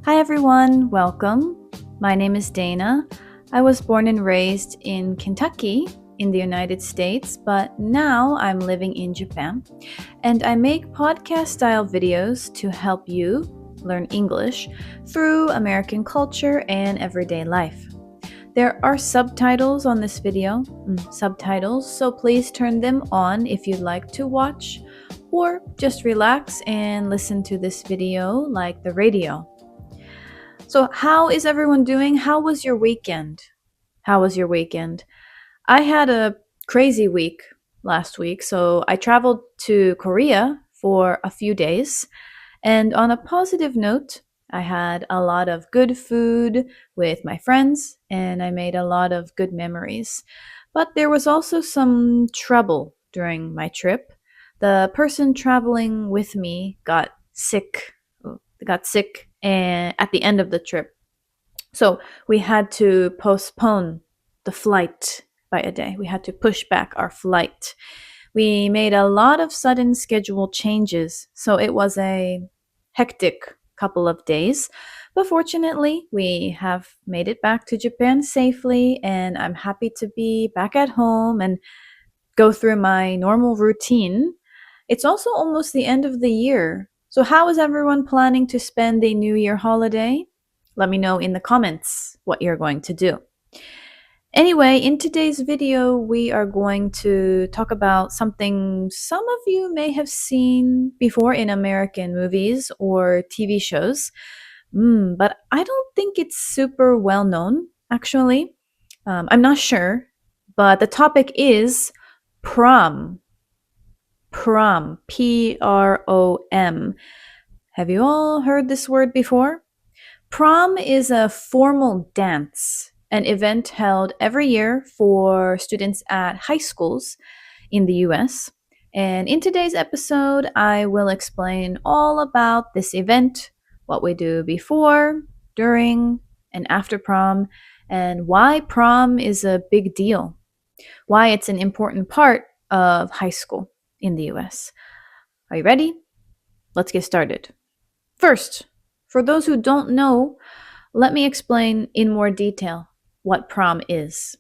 Hi everyone, welcome. My name is Dana. I was born and raised in Kentucky in the United States, but now I'm living in Japan. And I make podcast-style videos to help you learn English through American culture and everyday life. There are subtitles on this video, so please turn them on if you'd like to watch, or just relax and listen to this video like the radio. So how is everyone doing? How was your weekend? I had a crazy week last week, so I traveled to Korea for a few days. And on a positive note, I had a lot of good food with my friends, and I made a lot of good memories. But there was also some trouble during my trip. The person traveling with me got sick and at the end of the trip. So we had to postpone the flight by a day. We had to push back our flight. We made a lot of sudden schedule changes, so it was a hectic couple of days. But fortunately, we have made it back to Japan safely, and I'm happy to be back at home and go through my normal routine. It's also almost the end of the year. So how is everyone planning to spend the New Year holiday? Let me know in the comments what you're going to do. Anyway, in today's video, we are going to talk about something some of you may have seen before in American movies or TV shows, but I don't think it's super well known, actually. I'm not sure, but the topic is prom. Prom, P-R-O-M. Have you all heard this word before? Prom is a formal dance, an event held every year for students at high schools in the US. And in today's episode, I will explain all about this event, what we do before, during, and after prom, and why prom is a big deal, why it's an important part of high school in the US. Are you ready? Let's get started. First, for those who don't know, let me explain in more detail what prom is.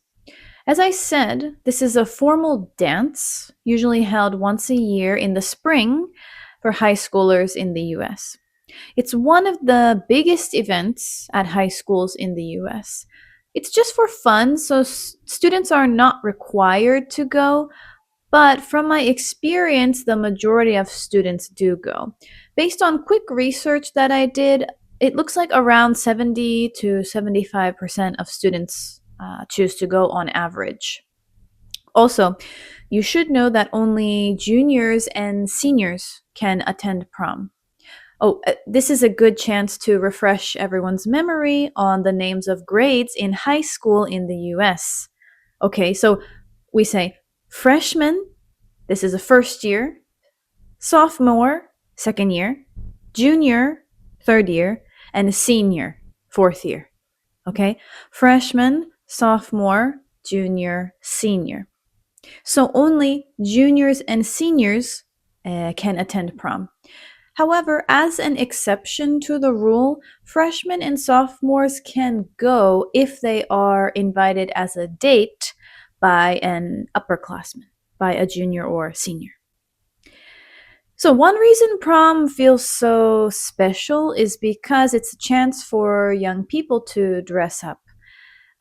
As I said, this is a formal dance, usually held once a year in the spring for high schoolers in the US. It's one of the biggest events at high schools in the US. It's just for fun, so students are not required to go, but from my experience, the majority of students do go. Based on quick research that I did, it looks like around 70 to 75% of students choose to go on average. Also, you should know that only juniors and seniors can attend prom. This is a good chance to refresh everyone's memory on the names of grades in high school in the US. Okay, so we say freshman, this is a first year, sophomore, second year, junior, third year, and senior, fourth year. Okay? Freshman, sophomore, junior, senior. So only juniors and seniors can attend prom. However, as an exception to the rule, freshmen and sophomores can go if they are invited as a date by an upperclassman, by a junior or senior. So one reason prom feels so special is because it's a chance for young people to dress up.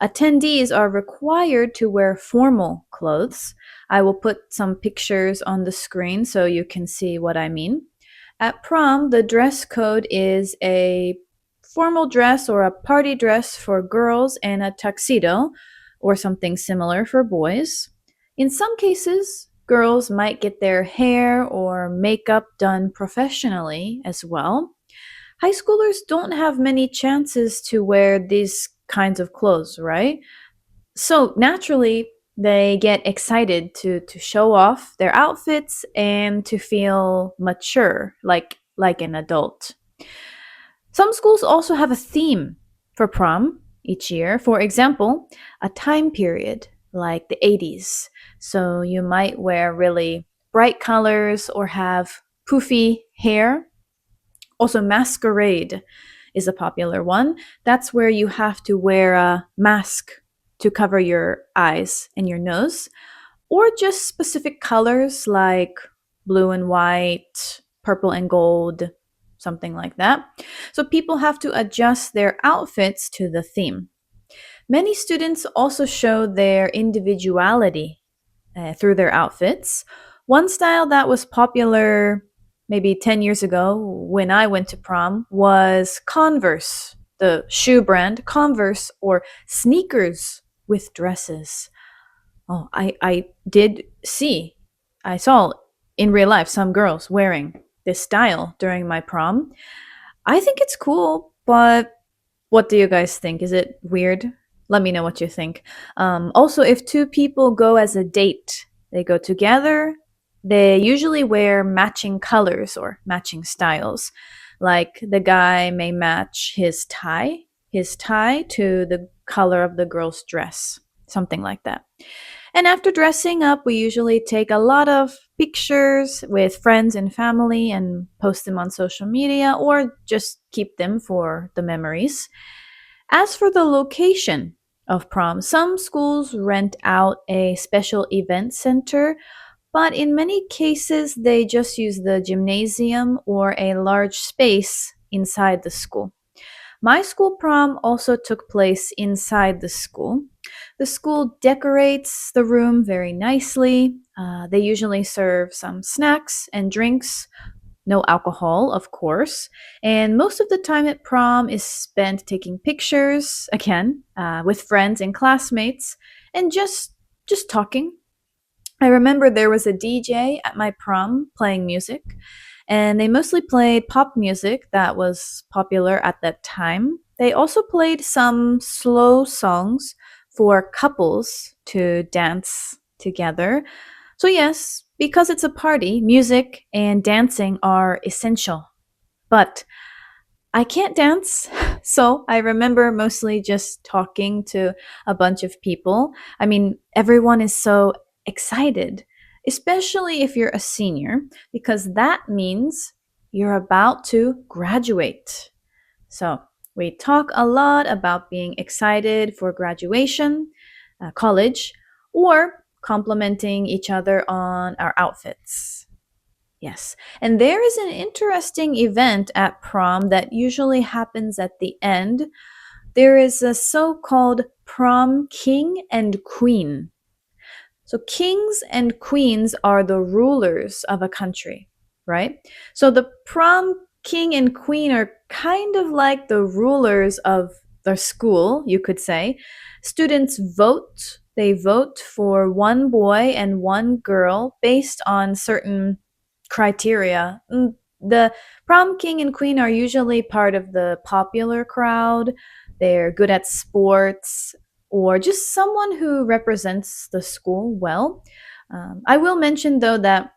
Attendees are required to wear formal clothes. I will put some pictures on the screen so you can see what I mean. At prom, the dress code is a formal dress or a party dress for girls and a tuxedo or something similar for boys. In some cases, girls might get their hair or makeup done professionally as well. High schoolers don't have many chances to wear these kinds of clothes, right? So naturally, they get excited to show off their outfits and to feel mature, like an adult. Some schools also have a theme for prom each year. For example, a time period like the 80s. So you might wear really bright colors or have poofy hair. Also masquerade is a popular one. That's where you have to wear a mask to cover your eyes and your nose, or just specific colors like blue and white, purple and gold, something like that. So people have to adjust their outfits to the theme. Many students also show their individuality through their outfits. One style that was popular maybe 10 years ago when I went to prom was Converse, the shoe brand Converse, or sneakers with dresses. Oh, I saw in real life some girls wearing this style during my prom. I think it's cool, but what do you guys think? Is it weird? Let me know what you think. Also, if two people go as a date, they go together, they usually wear matching colors or matching styles. Like the guy may match his tie to the color of the girl's dress, something like that. And after dressing up, we usually take a lot of pictures with friends and family and post them on social media or just keep them for the memories. As for the location of prom, some schools rent out a special event center, but in many cases, they just use the gymnasium or a large space inside the school. My school prom also took place inside the school. The school decorates the room very nicely. They usually serve some snacks and drinks, no alcohol, of course. And most of the time at prom is spent taking pictures, again, with friends and classmates, and just talking. I remember there was a DJ at my prom playing music, and they mostly played pop music that was popular at that time. They also played some slow songs for couples to dance together. So yes, because it's a party, music and dancing are essential. But I can't dance, so I remember mostly just talking to a bunch of people. I mean, everyone is so excited, especially if you're a senior, because that means you're about to graduate. So we talk a lot about being excited for graduation, college, or complimenting each other on our outfits. Yes, and there is an interesting event at prom that usually happens at the end. There is a so-called Prom King and Queen. So kings and queens are the rulers of a country, right? So the prom king and queen are kind of like the rulers of the school, you could say. Students vote. They vote for one boy and one girl based on certain criteria. The prom king and queen are usually part of the popular crowd. They're good at sports, or just someone who represents the school well. I will mention, though, that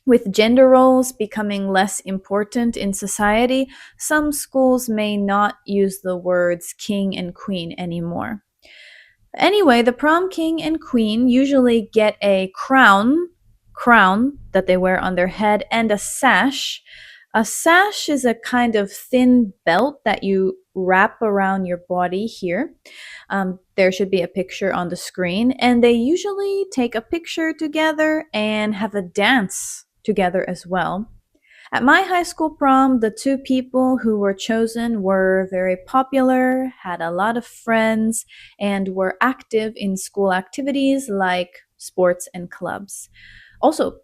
with gender roles becoming less important in society, some schools may not use the words king and queen anymore. Anyway, the prom king and queen usually get a crown that they wear on their head and a sash. A sash is a kind of thin belt that you wrap around your body here. There should be a picture on the screen, and they usually take a picture together and have a dance together as well. At my high school prom, the two people who were chosen were very popular, had a lot of friends, and were active in school activities like sports and clubs. Also,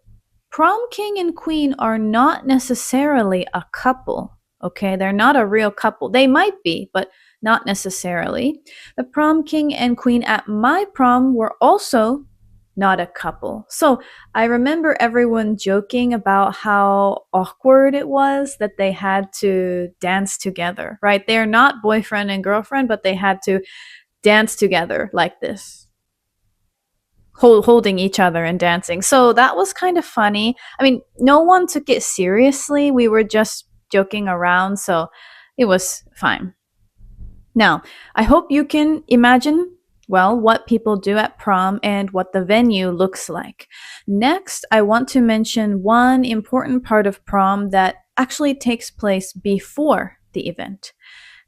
prom king and queen are not necessarily a couple, okay? They're not a real couple. They might be, but not necessarily. The prom king and queen at my prom were also not a couple. So I remember everyone joking about how awkward it was that they had to dance together, right? They're not boyfriend and girlfriend, but they had to dance together like this, holding each other and dancing. So that was kind of funny. I mean, no one took it seriously. We were just joking around, so it was fine. Now, I hope you can imagine, well, what people do at prom and what the venue looks like. Next, I want to mention one important part of prom that actually takes place before the event.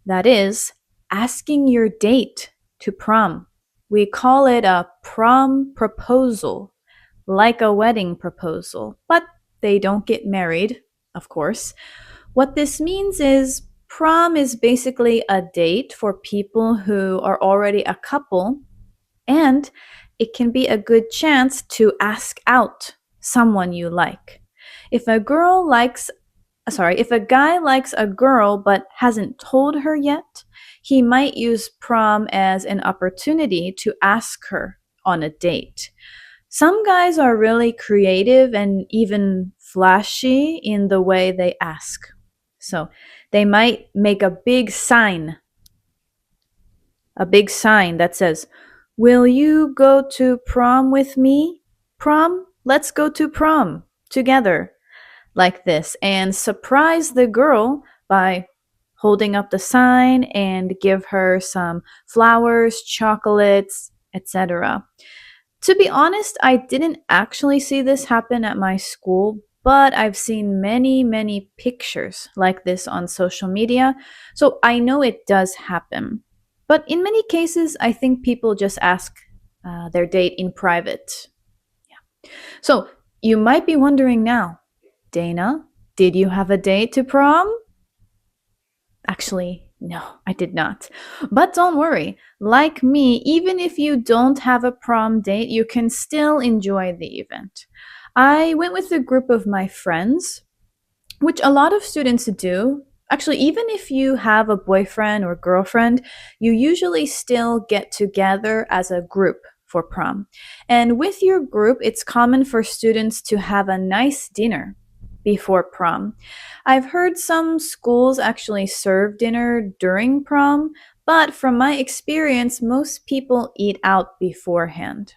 That is, asking your date to prom. We call it a prom proposal, like a wedding proposal, but they don't get married, of course. What this means is prom is basically a date for people who are already a couple, and it can be a good chance to ask out someone you like. If a guy likes a girl but hasn't told her yet, he might use prom as an opportunity to ask her on a date. Some guys are really creative and even flashy in the way they ask. So they might make a big sign that says, "Will you go to prom with me? Prom? Let's go to prom together." Like this, and surprise the girl by holding up the sign and give her some flowers, chocolates, etc. To be honest, I didn't actually see this happen at my school, but I've seen many pictures like this on social media, so I know it does happen. But in many cases, I think people just ask their date in private. Yeah. So you might be wondering now, Dana, did you have a date to prom? Actually, no, I did not. But don't worry, like me, even if you don't have a prom date, you can still enjoy the event. I went with a group of my friends, which a lot of students do. Actually, even if you have a boyfriend or girlfriend, you usually still get together as a group for prom. And with your group, it's common for students to have a nice dinner before prom. I've heard some schools actually serve dinner during prom, but from my experience, most people eat out beforehand.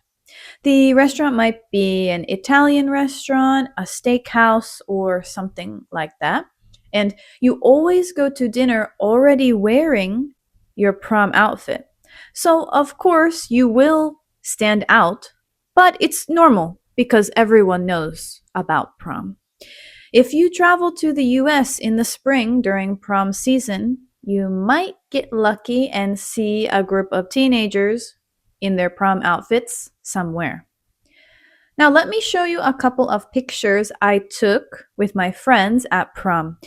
The restaurant might be an Italian restaurant, a steakhouse, or something like that. And you always go to dinner already wearing your prom outfit. So, of course, you will stand out, but it's normal because everyone knows about prom. If you travel to the US in the spring during prom season, you might get lucky and see a group of teenagers in their prom outfits somewhere. Now, let me show you a couple of pictures I took with my friends at prom.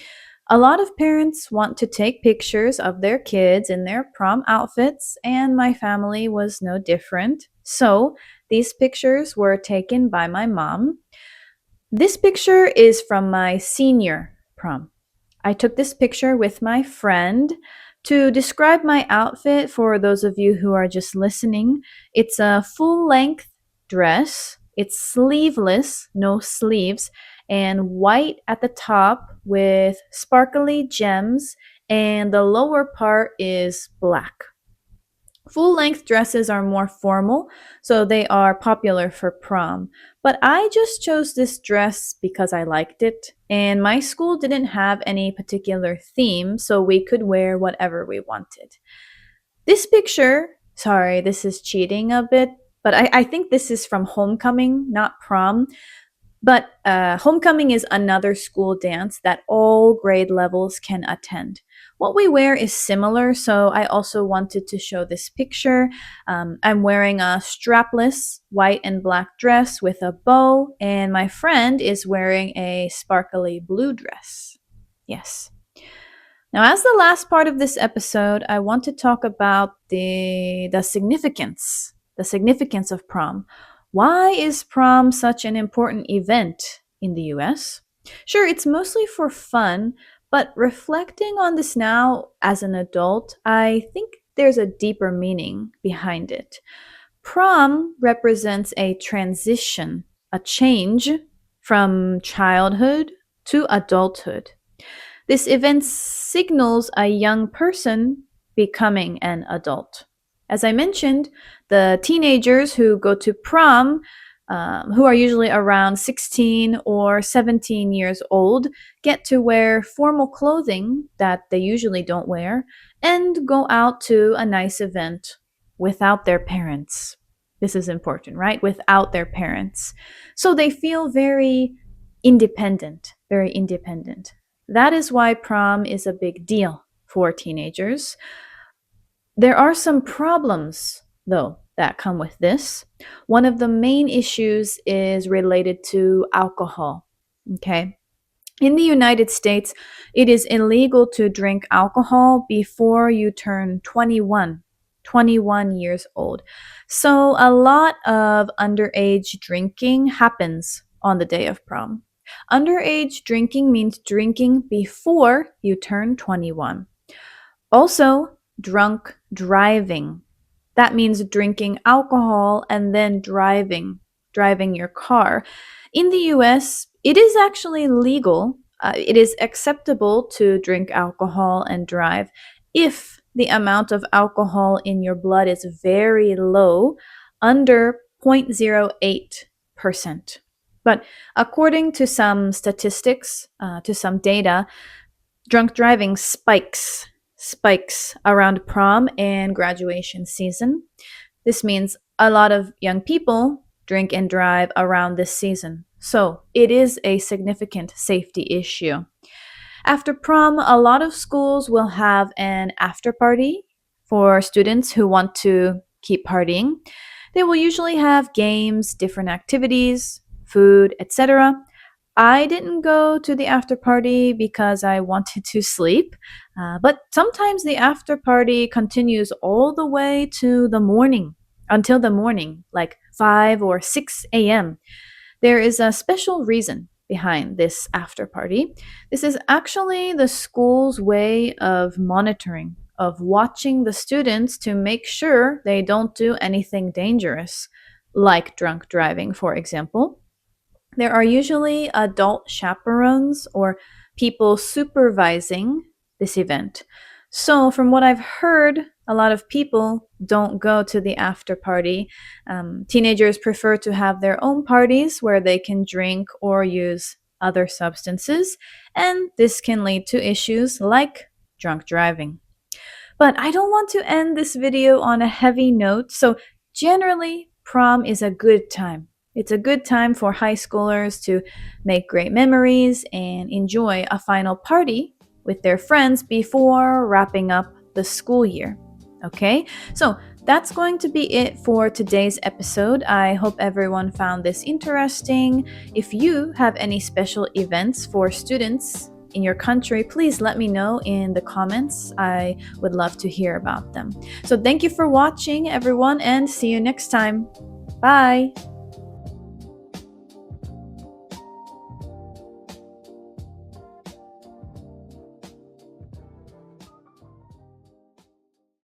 A lot of parents want to take pictures of their kids in their prom outfits, and my family was no different. So, these pictures were taken by my mom. This picture is from my senior prom. I took this picture with my friend. To describe my outfit for those of you who are just listening, it's a full-length dress. It's sleeveless, no sleeves, and white at the top with sparkly gems, and the lower part is black. Full-length dresses are more formal, so they are popular for prom. But I just chose this dress because I liked it, and my school didn't have any particular theme, so we could wear whatever we wanted. This picture, sorry, this is cheating a bit, but I think this is from homecoming, not prom. But homecoming is another school dance that all grade levels can attend. What we wear is similar, so I also wanted to show this picture. I'm wearing a strapless white and black dress with a bow, and my friend is wearing a sparkly blue dress. Yes. Now, as the last part of this episode, I want to talk about the significance of prom. Why is prom such an important event in the US? Sure, it's mostly for fun, but reflecting on this now as an adult, I think there's a deeper meaning behind it. Prom represents a transition, a change from childhood to adulthood. This event signals a young person becoming an adult. As I mentioned, the teenagers who go to prom, who are usually around 16 or 17 years old, get to wear formal clothing that they usually don't wear and go out to a nice event without their parents. This is important, right? Without their parents. So they feel very independent, very independent. That is why prom is a big deal for teenagers. There are some problems, though, that come with this. One of the main issues is related to alcohol. Okay. In the United States, it is illegal to drink alcohol before you turn 21 years old. So a lot of underage drinking happens on the day of prom. Underage drinking means drinking before you turn 21. Also, drunk driving. That means drinking alcohol and then driving your car. In the US, it is actually legal. It is acceptable to drink alcohol and drive if the amount of alcohol in your blood is very low, under 0.08%. But according to some statistics, to some data, drunk driving spikes around prom and graduation season. This means a lot of young people drink and drive around this season. So it is a significant safety issue. After prom, a lot of schools will have an after party for students who want to keep partying. They will usually have games, different activities, food, etc. I didn't go to the after party because I wanted to sleep, but sometimes the after party continues all the way to the morning, until the morning, like 5 or 6 a.m. There is a special reason behind this after party. This is actually the school's way of monitoring, of watching the students to make sure they don't do anything dangerous, like drunk driving, for example. There are usually adult chaperones or people supervising this event. So from what I've heard, a lot of people don't go to the after party. Teenagers prefer to have their own parties where they can drink or use other substances, and this can lead to issues like drunk driving. But I don't want to end this video on a heavy note, so generally, prom is a good time. It's a good time for high schoolers to make great memories and enjoy a final party with their friends before wrapping up the school year. Okay, so that's going to be it for today's episode. I hope everyone found this interesting. If you have any special events for students in your country, please let me know in the comments. I would love to hear about them. So thank you for watching, everyone, and see you next time. Bye!